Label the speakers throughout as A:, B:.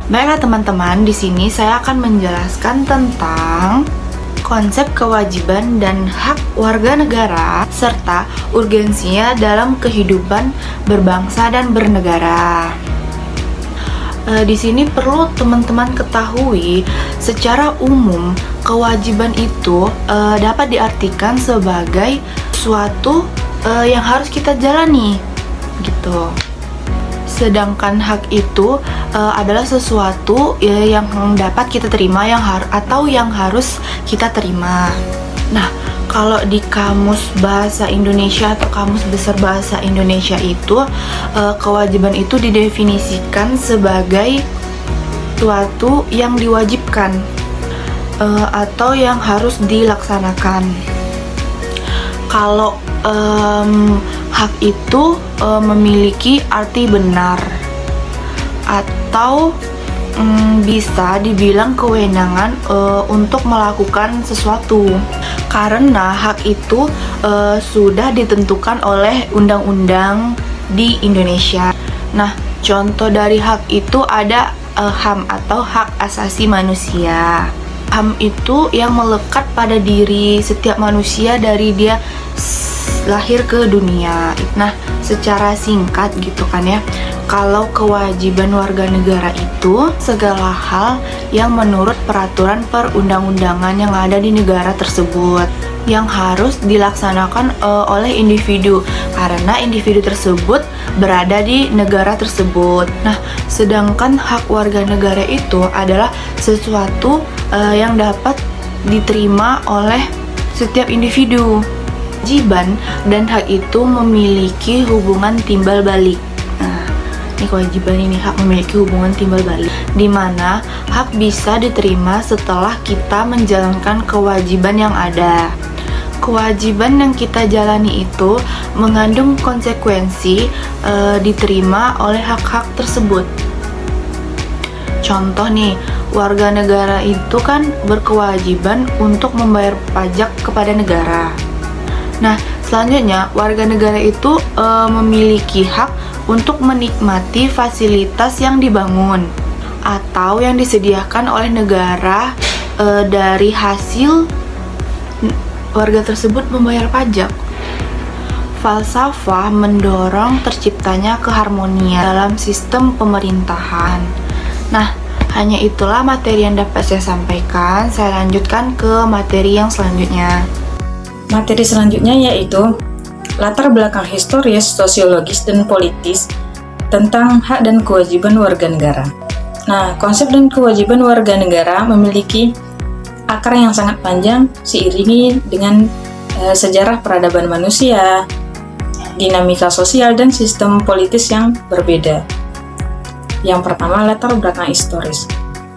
A: Baiklah teman-teman, di sini saya akan menjelaskan tentang konsep kewajiban dan hak warga negara serta urgensinya dalam kehidupan berbangsa dan bernegara. Di sini perlu teman-teman ketahui secara umum kewajiban itu dapat diartikan sebagai suatu yang harus kita jalani, gitu. Sedangkan hak itu adalah sesuatu yang dapat kita terima atau yang harus kita terima. Nah, kalau di Kamus Bahasa Indonesia atau Kamus Besar Bahasa Indonesia itu kewajiban itu didefinisikan sebagai suatu yang diwajibkan atau yang harus dilaksanakan. Kalau hak itu memiliki arti benar atau bisa dibilang kewenangan untuk melakukan sesuatu, karena hak itu sudah ditentukan oleh undang-undang di Indonesia. Nah, contoh dari hak itu ada HAM atau hak asasi manusia. HAM itu yang melekat pada diri setiap manusia dari dia lahir ke dunia. Nah, secara singkat gitu kan ya, kalau kewajiban warga negara itu segala hal yang menurut peraturan perundang-undangan yang ada di negara tersebut yang harus dilaksanakan oleh individu karena individu tersebut berada di negara tersebut. Nah, sedangkan hak warga negara itu adalah sesuatu yang dapat diterima oleh setiap individu. Kewajiban dan hak itu memiliki hubungan timbal balik. Nah, ini kewajiban ini hak memiliki hubungan timbal balik, di mana hak bisa diterima setelah kita menjalankan kewajiban yang ada. Kewajiban yang kita jalani itu mengandung konsekuensi diterima oleh hak-hak tersebut. Contoh nih, warga negara itu kan berkewajiban untuk membayar pajak kepada negara. Nah, selanjutnya warga negara itu memiliki hak untuk menikmati fasilitas yang dibangun atau yang disediakan oleh negara dari hasil warga tersebut membayar pajak. Falsafah mendorong terciptanya keharmonian dalam sistem pemerintahan. Nah, hanya itulah materi yang dapat saya sampaikan. Saya lanjutkan ke materi yang selanjutnya.
B: Materi selanjutnya yaitu latar belakang historis, sosiologis, dan politis tentang hak dan kewajiban warga negara. Nah, konsep dan kewajiban warga negara memiliki akar yang sangat panjang seiringi dengan sejarah peradaban manusia, dinamika sosial, dan sistem politis yang berbeda. Yang pertama, latar belakang historis.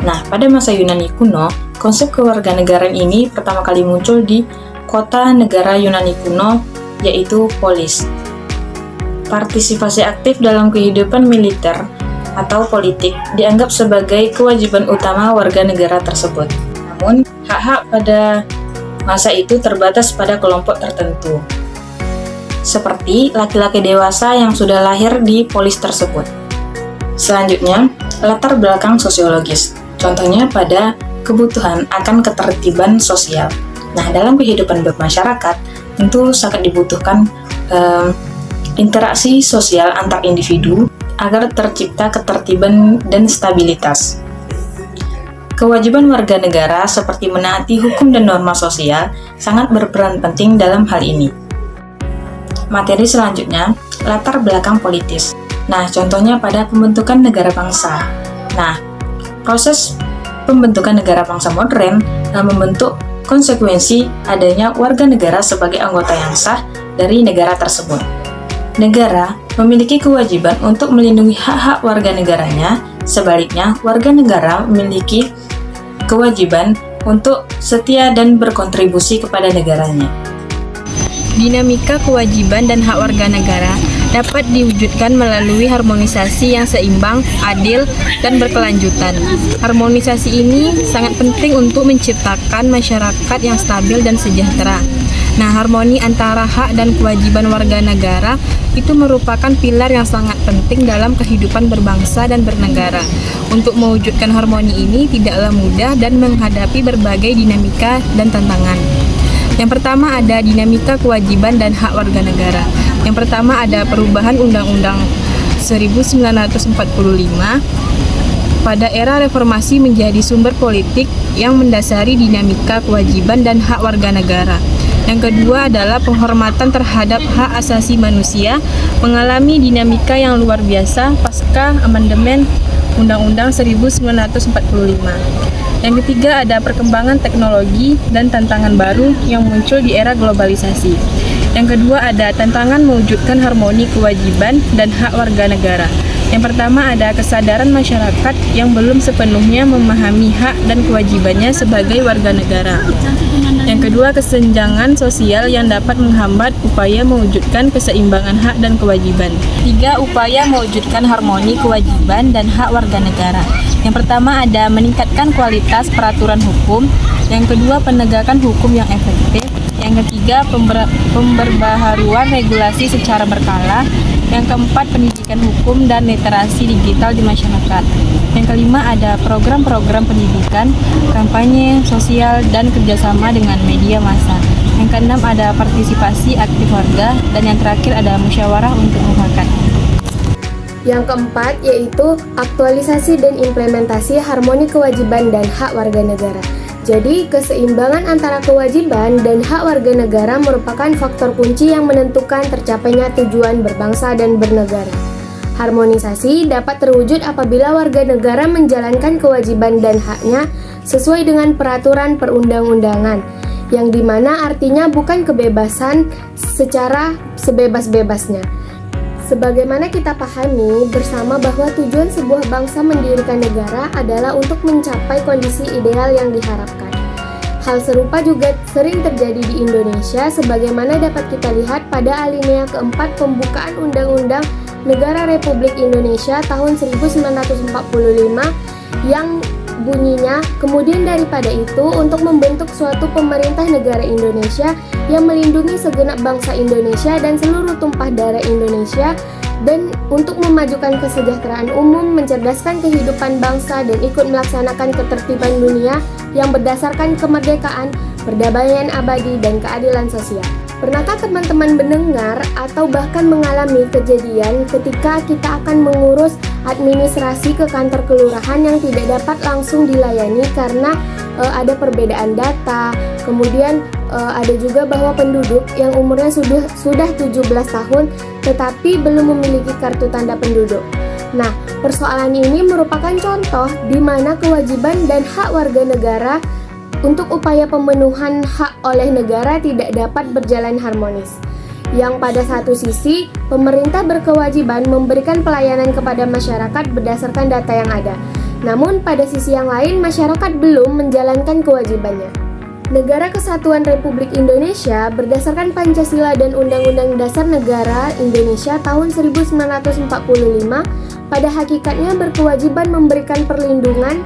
B: Nah, pada masa Yunani kuno, konsep kewarganegaraan ini pertama kali muncul di kota negara Yunani kuno, yaitu polis. Partisipasi aktif dalam kehidupan militer atau politik dianggap sebagai kewajiban utama warga negara tersebut. Namun, hak-hak pada masa itu terbatas pada kelompok tertentu, seperti laki-laki dewasa yang sudah lahir di polis tersebut. Selanjutnya, latar belakang sosiologis. Contohnya pada kebutuhan akan ketertiban sosial. Nah, dalam kehidupan bermasyarakat, tentu sangat dibutuhkan interaksi sosial antar individu agar tercipta ketertiban dan stabilitas. Kewajiban warga negara seperti menaati hukum dan norma sosial sangat berperan penting dalam hal ini. Materi selanjutnya, latar belakang politis. Nah, contohnya pada pembentukan negara bangsa. Nah, proses pembentukan negara bangsa modern membentuk konsekuensi adanya warga negara sebagai anggota yang sah dari negara tersebut. Negara memiliki kewajiban untuk melindungi hak-hak warga negaranya, sebaliknya warga negara memiliki kewajiban untuk setia dan berkontribusi kepada negaranya.
C: Dinamika kewajiban dan hak warga negara dapat diwujudkan melalui harmonisasi yang seimbang, adil, dan berkelanjutan. Harmonisasi ini sangat penting untuk menciptakan masyarakat yang stabil dan sejahtera. Nah, harmoni antara hak dan kewajiban warga negara itu merupakan pilar yang sangat penting dalam kehidupan berbangsa dan bernegara. Untuk mewujudkan harmoni ini tidaklah mudah dan menghadapi berbagai dinamika dan tantangan. Yang pertama ada dinamika kewajiban dan hak warga negara. Yang pertama ada perubahan Undang-Undang 1945 pada era reformasi menjadi sumber politik yang mendasari dinamika kewajiban dan hak warga negara. Yang kedua adalah penghormatan terhadap hak asasi manusia mengalami dinamika yang luar biasa pasca amandemen Undang-Undang 1945. Yang ketiga ada perkembangan teknologi dan tantangan baru yang muncul di era globalisasi. Yang kedua ada tantangan mewujudkan harmoni kewajiban dan hak warga negara. Yang pertama ada kesadaran masyarakat yang belum sepenuhnya memahami hak dan kewajibannya sebagai warga negara. Yang kedua, kesenjangan sosial yang dapat menghambat upaya mewujudkan keseimbangan hak dan kewajiban. Tiga, upaya mewujudkan harmoni kewajiban dan hak warga negara. Yang pertama ada meningkatkan kualitas peraturan hukum. Yang kedua, penegakan hukum yang efektif. Yang ketiga, pemberbaharuan regulasi secara berkala. Yang keempat, pendidikan hukum dan literasi digital di masyarakat. Yang kelima, ada program-program pendidikan, kampanye sosial, dan kerjasama dengan media massa. Yang keenam, ada partisipasi aktif warga. Dan yang terakhir, ada musyawarah untuk mufakat.
D: Yang keempat, yaitu aktualisasi dan implementasi harmoni kewajiban dan hak warga negara. Jadi, keseimbangan antara kewajiban dan hak warga negara merupakan faktor kunci yang menentukan tercapainya tujuan berbangsa dan bernegara. Harmonisasi dapat terwujud apabila warga negara menjalankan kewajiban dan haknya sesuai dengan peraturan perundang-undangan, yang dimana artinya bukan kebebasan secara sebebas-bebasnya. Sebagaimana kita pahami bersama bahwa tujuan sebuah bangsa mendirikan negara adalah untuk mencapai kondisi ideal yang diharapkan. Hal serupa juga sering terjadi di Indonesia sebagaimana dapat kita lihat pada alinea keempat pembukaan Undang-Undang Negara Republik Indonesia tahun 1945 yang bunyinya, kemudian daripada itu untuk membentuk suatu pemerintah negara Indonesia yang melindungi segenap bangsa Indonesia dan seluruh tumpah darah Indonesia, dan untuk memajukan kesejahteraan umum, mencerdaskan kehidupan bangsa, dan ikut melaksanakan ketertiban dunia yang berdasarkan kemerdekaan, perdamaian abadi, dan keadilan sosial. Pernahkah teman-teman mendengar atau bahkan mengalami kejadian ketika kita akan mengurus administrasi ke kantor kelurahan yang tidak dapat langsung dilayani karena ada perbedaan data, kemudian ada juga bahwa penduduk yang umurnya sudah 17 tahun tetapi belum memiliki kartu tanda penduduk. Nah, persoalan ini merupakan contoh di mana kewajiban dan hak warga negara untuk upaya pemenuhan hak oleh negara tidak dapat berjalan harmonis. Yang pada satu sisi, pemerintah berkewajiban memberikan pelayanan kepada masyarakat berdasarkan data yang ada. Namun pada sisi yang lain, masyarakat belum menjalankan kewajibannya. Negara Kesatuan Republik Indonesia berdasarkan Pancasila dan Undang-Undang Dasar Negara Indonesia tahun 1945 pada hakikatnya berkewajiban memberikan perlindungan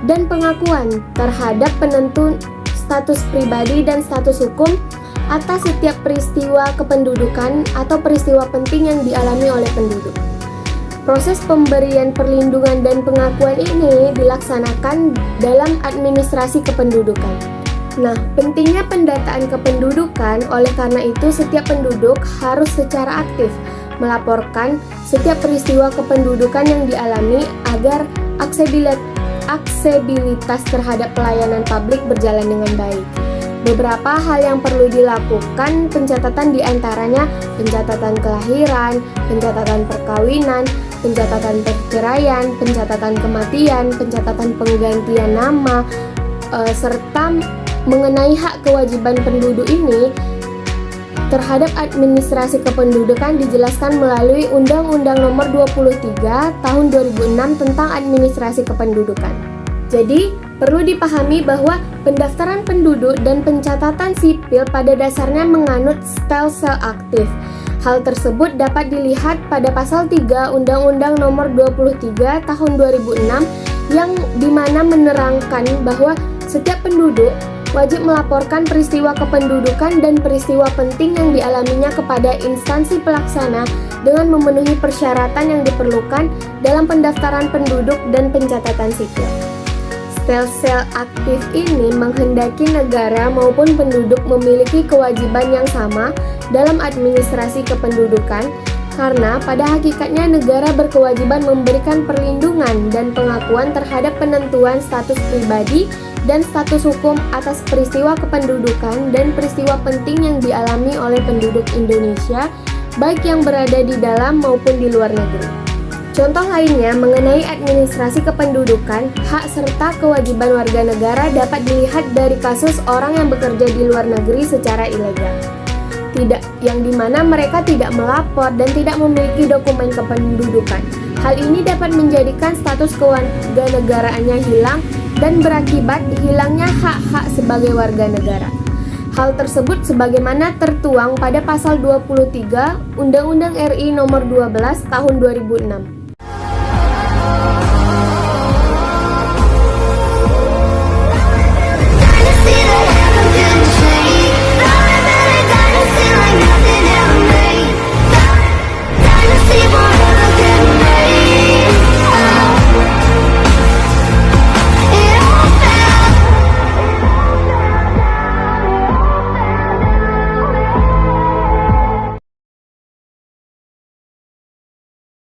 D: dan pengakuan terhadap penentu status pribadi dan status hukum atas setiap peristiwa kependudukan atau peristiwa penting yang dialami oleh penduduk. Proses pemberian perlindungan dan pengakuan ini dilaksanakan dalam administrasi kependudukan. Nah, pentingnya pendataan kependudukan, oleh karena itu setiap penduduk harus secara aktif melaporkan setiap peristiwa kependudukan yang dialami agar aksesibilitas terhadap pelayanan publik berjalan dengan baik. Beberapa hal yang perlu dilakukan pencatatan diantaranya pencatatan kelahiran, pencatatan perkawinan, pencatatan perceraian, pencatatan kematian, pencatatan penggantian nama, serta mengenai hak kewajiban penduduk ini terhadap administrasi kependudukan dijelaskan melalui Undang-Undang Nomor 23 Tahun 2006 tentang Administrasi Kependudukan. Jadi, perlu dipahami bahwa pendaftaran penduduk dan pencatatan sipil pada dasarnya menganut sel-sel aktif. Hal tersebut dapat dilihat pada pasal 3 Undang-Undang Nomor 23 Tahun 2006 yang dimana menerangkan bahwa setiap penduduk wajib melaporkan peristiwa kependudukan dan peristiwa penting yang dialaminya kepada instansi pelaksana dengan memenuhi persyaratan yang diperlukan dalam pendaftaran penduduk dan pencatatan sipil. Sel-sel aktif ini menghendaki negara maupun penduduk memiliki kewajiban yang sama dalam administrasi kependudukan, karena pada hakikatnya negara berkewajiban memberikan perlindungan dan pengakuan terhadap penentuan status pribadi dan status hukum atas peristiwa kependudukan dan peristiwa penting yang dialami oleh penduduk Indonesia, baik yang berada di dalam maupun di luar negeri. Contoh lainnya mengenai administrasi kependudukan, hak serta kewajiban warga negara dapat dilihat dari kasus orang yang bekerja di luar negeri secara ilegal. Yang dimana mereka tidak melapor dan tidak memiliki dokumen kependudukan. Hal ini dapat menjadikan status kewarganegaraannya hilang dan berakibat hilangnya hak-hak sebagai warga negara. Hal tersebut sebagaimana tertuang pada pasal 23 Undang-Undang RI Nomor 12 Tahun 2006.